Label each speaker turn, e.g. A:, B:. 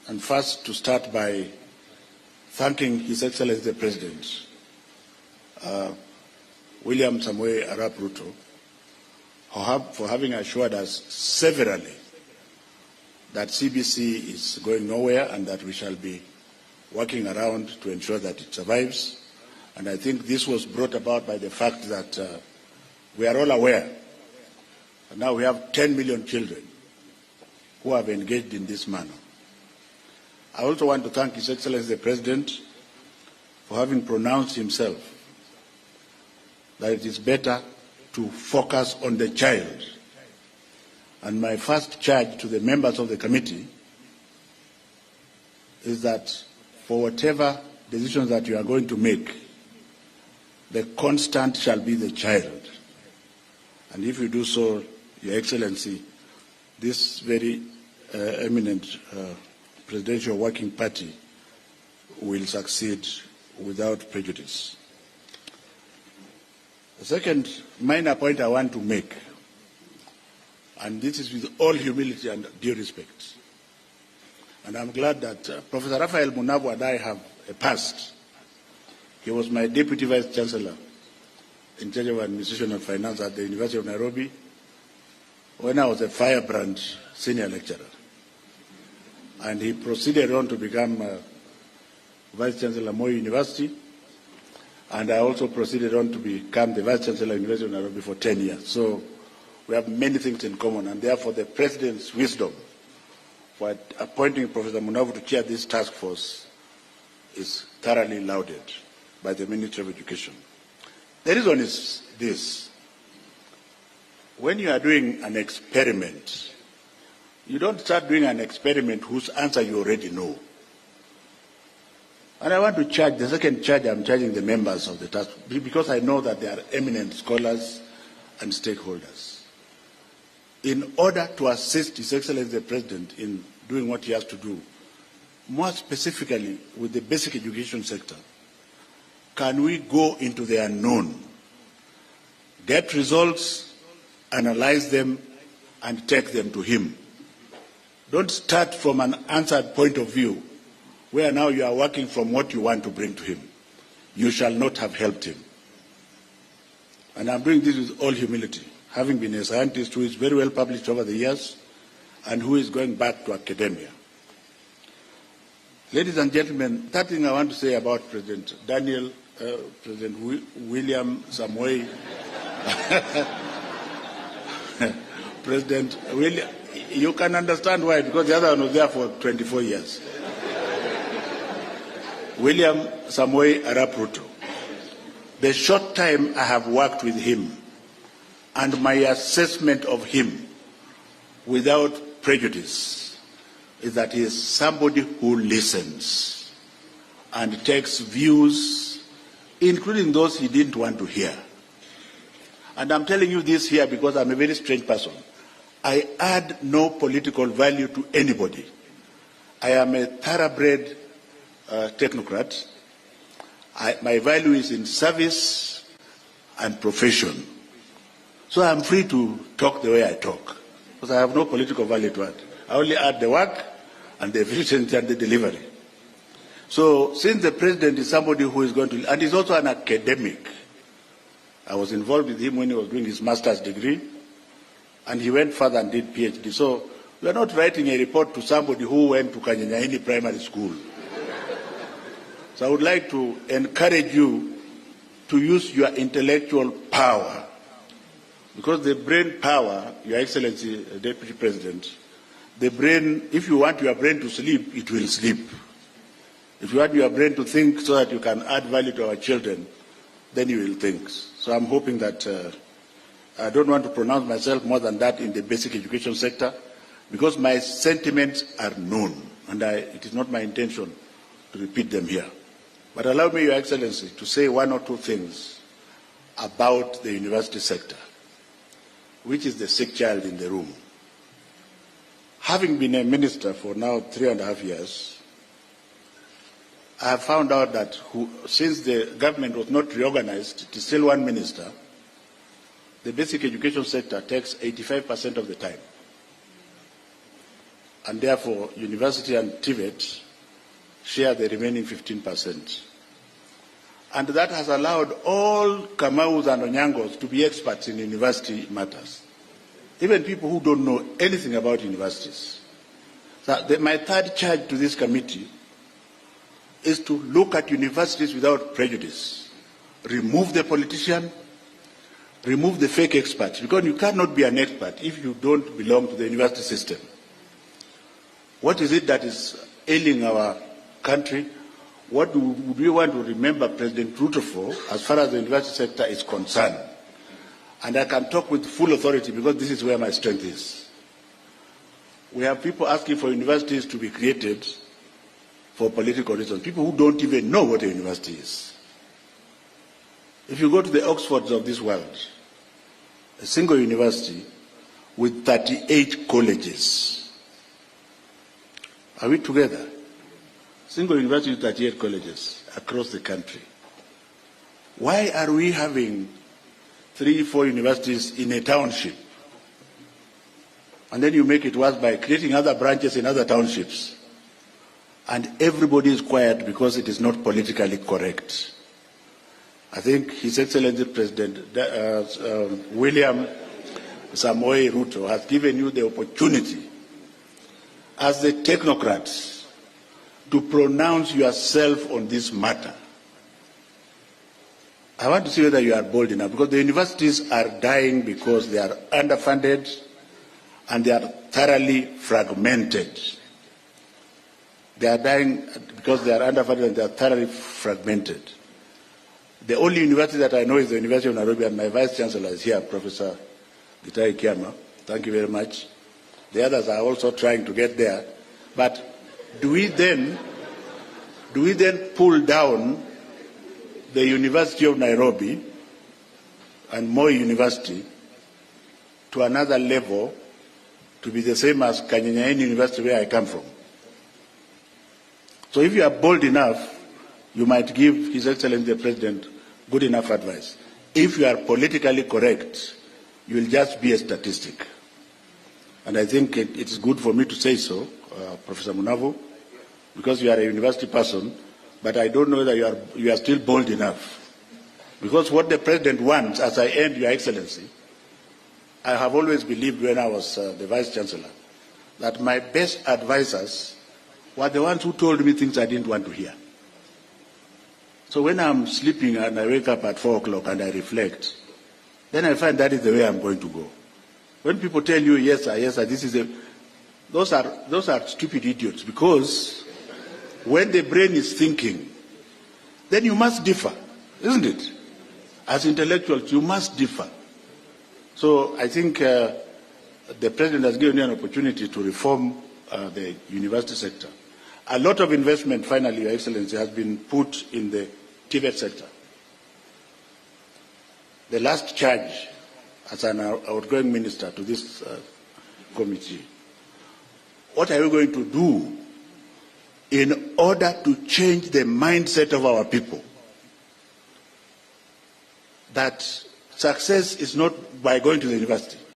A: and first to start by thanking His Excellency the President, William Samoei Arap Ruto, for having assured us severally that CBC is going nowhere and that we shall be working around to ensure that it survives. And I think this was brought about by the fact that we are all aware that now we have 10 million children who have engaged in this manner. I also want to thank His Excellency the President for having pronounced himself that it is better to focus on the child. And my first charge to the members of the committee is that for whatever decisions that you are going to make, the constant shall be the child. And if you do so, Your Excellency, this very eminent Presidential Working Party will succeed without prejudice. The second minor point I want to make, and this is with all humility and due respect, and I'm glad that Professor Raphael Munavu and I have a past. He was my Deputy Vice Chancellor in charge of Administration and Finance at the University of Nairobi when I was a firebrand senior lecturer. And he proceeded on to become Vice Chancellor Moi University, and I also proceeded on to become the Vice Chancellor of the University of Nairobi for 10 years. So we have many things in common, and therefore the President's wisdom for appointing Professor Munavu to chair this task force is thoroughly lauded by the Ministry of Education. The reason is this. When you are doing an experiment, you don't start doing an experiment whose answer you already know. And I want to charge, the second charge I'm charging the members of the task, because I know that they are eminent scholars and stakeholders. In order to assist His Excellency the President in doing what he has to do, more specifically with the basic education sector, can we go into the unknown, get results, analyze them, and take them to him? Don't start from an answered point of view where now you are working from what you want to bring to him. You shall not have helped him. And I'm doing this with all humility, having been a scientist who is very well published over the years and who is going back to academia. Ladies and gentlemen, that thing I want to say about President William Samoei, President William, you can understand why, because the other one was there for 24 years. William Samoei Arap Ruto. The short time I have worked with him and my assessment of him without prejudice is that he is somebody who listens and takes views, including those he didn't want to hear. And I'm telling you this here because I'm a very strange person. I add no political value to anybody. I am a thoroughbred technocrat. My value is in service and profession. So I'm free to talk the way I talk, because I have no political value to add. I only add the work and the efficiency and the delivery. So since the President is somebody who is going to, and he's also an academic, I was involved with him when he was doing his master's degree, and he went further and did PhD. So we are not writing a report to somebody who went to Kanyanyaini Primary School. So I would like to encourage you to use your intellectual power, because the brain power, Your Excellency, Deputy President, the brain, if you want your brain to sleep, it will sleep. If you want your brain to think so that you can add value to our children, then you will think. So I'm hoping that I don't want to pronounce myself more than that in the basic education sector, because my sentiments are known, and it is not my intention to repeat them here. But allow me, Your Excellency, to say one or two things about the university sector, which is the sick child in the room. Having been a minister for now 3.5 years, I have found out that since the government was not reorganized, it is still one minister, the basic education sector takes 85% of the time. and therefore university and TVET share the remaining 15%. And that has allowed all Kamaus and Onyangos to be experts in university matters, even people who don't know anything about universities. So my third charge to this committee is to look at universities without prejudice, remove the politician, remove the fake experts, because you cannot be an expert if you don't belong to the university system. What is it that is ailing our country? What do we want to remember President Ruto for as far as the university sector is concerned? And I can talk with full authority because this is where my strength is. We have people asking for universities to be created for political reasons, people who don't even know what a university is. If you go to the Oxfords of this world, a single university with 38 colleges. Are we together? Single university with 38 colleges across the country. Why are we having 3, 4 universities in a township? And then you make it worse by creating other branches in other townships. And everybody is quiet because it is not politically correct. I think His Excellency President William Samoei Ruto has given you the opportunity as the technocrats to pronounce yourself on this matter. I want to see whether you are bold enough, because the universities are dying because they are underfunded and they are thoroughly fragmented. They are dying because they are underfunded and they are thoroughly fragmented. The only university that I know is the University of Nairobi, and my Vice Chancellor is here, Professor Gitai Kiama. Thank you very much. The others are also trying to get there. But do we then pull down the University of Nairobi and Moi University to another level to be the same as Kanyanyaini University, where I come from? So if you are bold enough, you might give His Excellency the President good enough advice. If you are politically correct, you will just be a statistic. And I think it is good for me to say so, Professor Munavu, because you are a university person, but I don't know whether you are still bold enough. Because what the President wants, as I end, Your Excellency, I have always believed when I was the Vice Chancellor, that my best advisors were the ones who told me things I didn't want to hear. So when I'm sleeping and I wake up at 4 o'clock and I reflect, then I find that is the way I'm going to go. When people tell you, yes, sir, this is those are stupid idiots, because when the brain is thinking, then you must differ, isn't it? As intellectuals, you must differ. So I think the President has given you an opportunity to reform the university sector. A lot of investment, finally, Your Excellency, has been put in the TVET sector. The last charge as an outgoing minister to this committee, what are you going to do in order to change the mindset of our people? That success is not by going to the university.